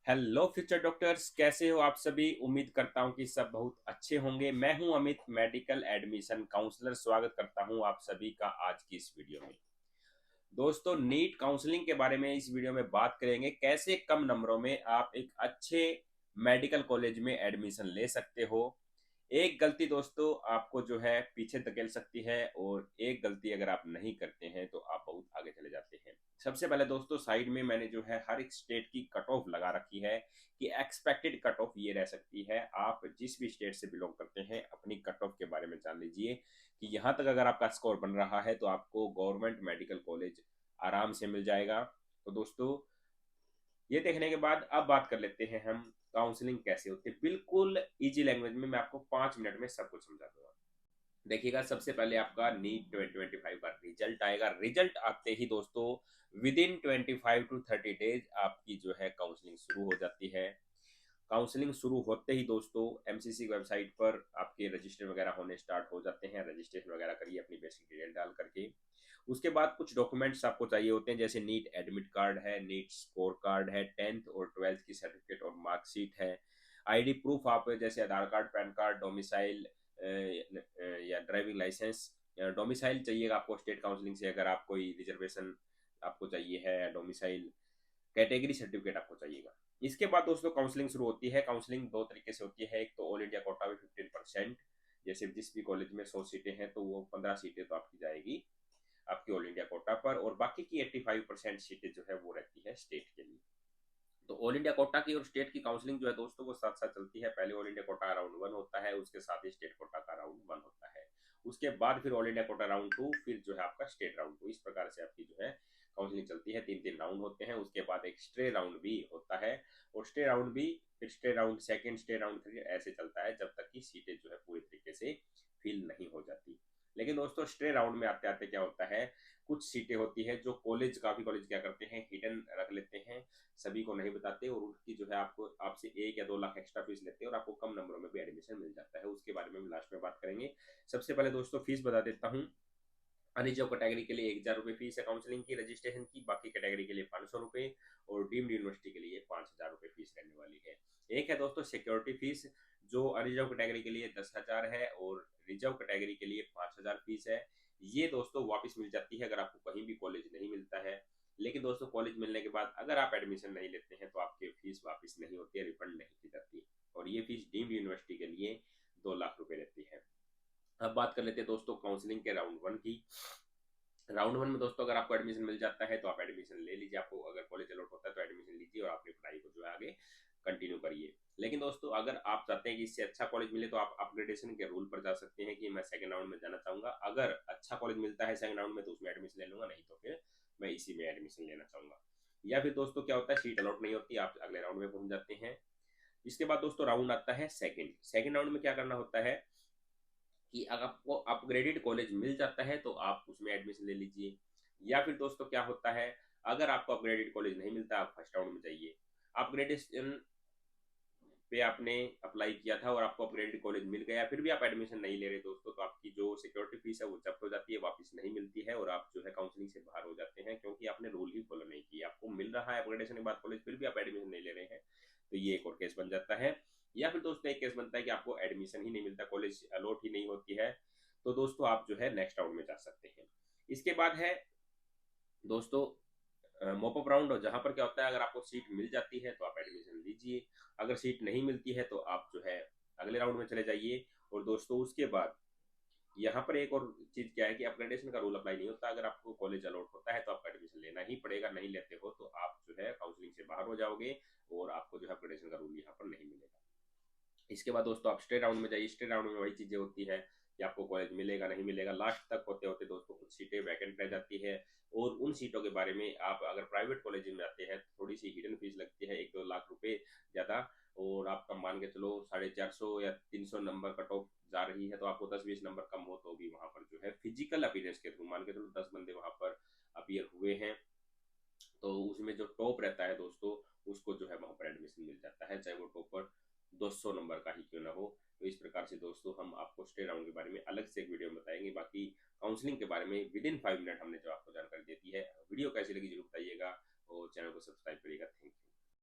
Hello future doctors, कैसे हो आप सभी। उम्मीद करता हूं कि सब बहुत अच्छे होंगे। मैं हूं अमित, मेडिकल एडमिशन काउंसलर। स्वागत करता हूं आप सभी का आज की इस वीडियो में। दोस्तों, नीट काउंसलिंग के बारे में इस वीडियो में बात करेंगे। कैसे कम नंबरों में आप एक अच्छे मेडिकल कॉलेज में एडमिशन ले सकते हो। एक गलती दोस्तों आपको जो है पीछे धकेल सकती है, और एक गलती अगर आप नहीं करते हैं तो आप बहुत आगे चले जाते हैं। सबसे पहले दोस्तों, साइड में मैंने जो है हर एक स्टेट की कट ऑफ लगा रखी है कि एक्सपेक्टेड कट ऑफ ये रह सकती है। आप जिस भी स्टेट से बिलोंग करते हैं अपनी कट ऑफ के बारे में जान लीजिए कि यहाँ तक अगर आपका स्कोर बन रहा है तो आपको गवर्नमेंट मेडिकल कॉलेज आराम से मिल जाएगा। तो दोस्तों, ये देखने के बाद अब बात कर लेते हैं हम काउंसलिंग कैसे होती है। बिल्कुल इजी लैंग्वेज में मैं आपको 5 मिनट में सब कुछ समझा दूंगा। देखिएगा, सबसे पहले आपका नीट 2025 का रिजल्ट आएगा। रिजल्ट आते ही दोस्तों विद इन 25 to 30 डेज आपकी जो है काउंसलिंग शुरू हो जाती है। काउंसलिंग शुरू होते ही दोस्तों एमसीसी वेबसाइट पर आपके रजिस्टर वगैरह होने स्टार्ट हो जाते हैं। रजिस्ट्रेशन वगैरह करिए अपनी बेसिक डिटेल डाल करके। उसके बाद कुछ डॉक्यूमेंट्स आपको चाहिए होते हैं, जैसे नीट एडमिट कार्ड है, नीट स्कोर कार्ड है, 10th और 12th की सर्टिफिकेट और मार्कशीट है। आईडी प्रूफ आप जैसे आधार कार्ड, पैन कार्ड, डोमिसाइल या ड्राइविंग लाइसेंस। डोमिसाइल चाहिएगा आपको स्टेट काउंसलिंग से, अगर आप कोई रिजर्वेशन आपको चाहिए है। डोमिसाइल कैटेगरी सर्टिफिकेट आपको चाहिएगा। इसके बाद दोस्तों काउंसलिंग शुरू होती है। काउंसलिंग दो तरीके से होती है। एक तो ऑल इंडिया कोटा में 15%, जैसे जिस भी कॉलेज में 100 सीटें हैं तो वो 15 सीटें तो आपकी जाएगी आपकी ऑल इंडिया कोटा पर, और बाकी की 85% सीटें जो है वो रहती है स्टेट के लिए। तो ऑल इंडिया कोटा की और स्टेट की काउंसलिंग जो है दोस्तों वो साथ साथ चलती है। पहले ऑल इंडिया कोटा राउंड 1 होता है, उसके साथ ही स्टेट कोटा का राउंड 1 होता है। उसके बाद फिर ऑल इंडिया कोटा राउंड 2, फिर जो है आपका स्टेट राउंड 2। इस प्रकार से आपकी जो है काउंसलिंग चलती है। 3 3 राउंड होते हैं। उसके बाद एक स्टे राउंड भी होता है, और स्टे राउंड भी फिर stay round second, stay round 3 ऐसे चलता है जब तक कि सीटें जो है पूरी तरीके से फिल नहीं हो जाती। लेकिन दोस्तों स्टे राउंड में आते आते क्या होता है, कुछ सीटें होती है जो कॉलेज, काफी कॉलेज क्या करते हैं, हिडन रख लेते हैं, सभी को नहीं बताते, और उनकी जो है आपको आपसे 1 या 2 लाख एक्स्ट्रा फीस लेते हैं, और आपको कम नंबरों में भी एडमिशन मिल जाता है। उसके बारे में हम लास्ट में बात करेंगे। सबसे पहले दोस्तों फीस बता देता हूँ। अनरिजर्व कैटेगरी के लिए 1,000 रुपये फीस है काउंसलिंग की, रजिस्ट्रेशन की। बाकी कैटेगरी के लिए 500 रुपये, और डीम्ड यूनिवर्सिटी के लिए 5,000 रुपये फीस रहने वाली है। एक है दोस्तों सिक्योरिटी फीस, जो अनरिजर्व कैटेगरी के लिए 10,000 है, और रिजर्व कैटेगरी के लिए 5,000 फीस है। ये दोस्तों वापस मिल जाती है अगर आपको कहीं भी कॉलेज नहीं मिलता है। लेकिन दोस्तों कॉलेज मिलने के बाद अगर आप एडमिशन नहीं लेते हैं तो आपकी फीस वापस नहीं होती है, रिफंड नहीं की जाती। और ये फीस डीम्ड यूनिवर्सिटी के लिए 2 लाख रुपए रहती है। अब बात कर लेते हैं दोस्तों काउंसलिंग के राउंड 1 की। राउंड 1 में दोस्तों अगर आपको एडमिशन मिल जाता है तो आप एडमिशन ले लीजिए। आपको अगर कॉलेज अलॉट होता है तो एडमिशन लीजिए और अपनी पढ़ाई को जो है आगे कंटिन्यू करिए। लेकिन दोस्तों अगर आप चाहते हैं कि इससे अच्छा कॉलेज मिले तो आप अपग्रेडेशन के रूल पर जा सकते हैं कि मैं सेकंड राउंड में जाना चाहूंगा। अगर अच्छा कॉलेज मिलता है सेकंड राउंड में तो उसमें एडमिशन ले लूंगा, नहीं तो फिर मैं इसी में एडमिशन लेना चाहूंगा। या फिर दोस्तों क्या होता है, सीट अलॉट नहीं होती, आप अगले राउंड में पहुंच जाते हैं। इसके बाद दोस्तों राउंड आता है सेकंड। सेकंड राउंड में क्या करना होता है कि अगर आपको अपग्रेडेड कॉलेज मिल जाता है तो आप उसमें एडमिशन ले लीजिए। या फिर दोस्तों क्या होता है, अगर आपको अपग्रेडेड कॉलेज नहीं मिलता, आप फर्स्ट राउंड में जाइए। अपग्रेडेशन पे आपने अप्लाई किया था और आपको अपग्रेडेड कॉलेज मिल गया, फिर भी आप एडमिशन नहीं ले रहे दोस्तों, तो आपकी जो सिक्योरिटी फीस है वो जब्त हो जाती है, वापस नहीं मिलती है, और आप जो है काउंसलिंग से बाहर हो जाते हैं, क्योंकि आपने रूल ही फॉलो नहीं किया। आपको मिल रहा है अपग्रेडेशन के बाद कॉलेज, फिर भी आप एडमिशन नहीं ले रहे हैं, तो ये एक और केस बन जाता है। या फिर दोस्तों एक केस बनता है कि आपको एडमिशन ही नहीं मिलता, कॉलेज अलॉट ही नहीं होती है, तो दोस्तों आप जो है नेक्स्ट राउंड में जा सकते हैं। इसके बाद है दोस्तों मॉपअप राउंड, और जहां पर क्या होता है, अगर आपको सीट मिल जाती है तो आप एडमिशन लीजिए, अगर सीट नहीं मिलती है तो आप जो है अगले राउंड में चले जाइए। और दोस्तों उसके बाद यहाँ पर एक और चीज क्या है कि अपग्रेडेशन का रूल अप्लाई नहीं होता। अगर आपको कॉलेज अलॉट होता है तो आपको एडमिशन लेना ही पड़ेगा, नहीं लेते हो तो आप जो है काउंसलिंग से बाहर हो जाओगे, और आपको जो है अपग्रेडेशन का रूल यहाँ पर नहीं मिलेगा। इसके बाद दोस्तों आप स्टेट राउंड में जाइए। स्टेट राउंड में वही चीजें होती है कि आपको कॉलेज मिलेगा नहीं मिलेगा। लास्ट तक होते होते दोस्तों कुछ सीटें वैकेंट रह जाती है, और उन सीटों के बारे में आप अगर प्राइवेट कॉलेज में आते हैं तो थोड़ी सी हिडन फीस लगती है, 1 2 लाख रुपए ज्यादा। और आपका मान के चलो 450 या 300 नंबर कट ऑफ जा रही है, तो आपको 10 20 नंबर कम हो तो भी वहां पर जो है फिजिकल अपीयरेंस के थ्रू, मान के चलो 10 बंदे वहां पर अपीयर हुए हैं, तो उसमें जो टॉप रहता है दोस्तों उसको जो है वहां पर एडमिशन मिल जाता है, चाहे वो टॉपर 200 नंबर का ही क्यों ना हो। तो इस प्रकार से दोस्तों हम आपको स्टे राउंड के बारे में अलग से एक वीडियो में बताएंगे। बाकी काउंसलिंग के बारे में विद इन 5 मिनट हमने जो आपको जानकारी दे दी है। वीडियो कैसी लगी जरूर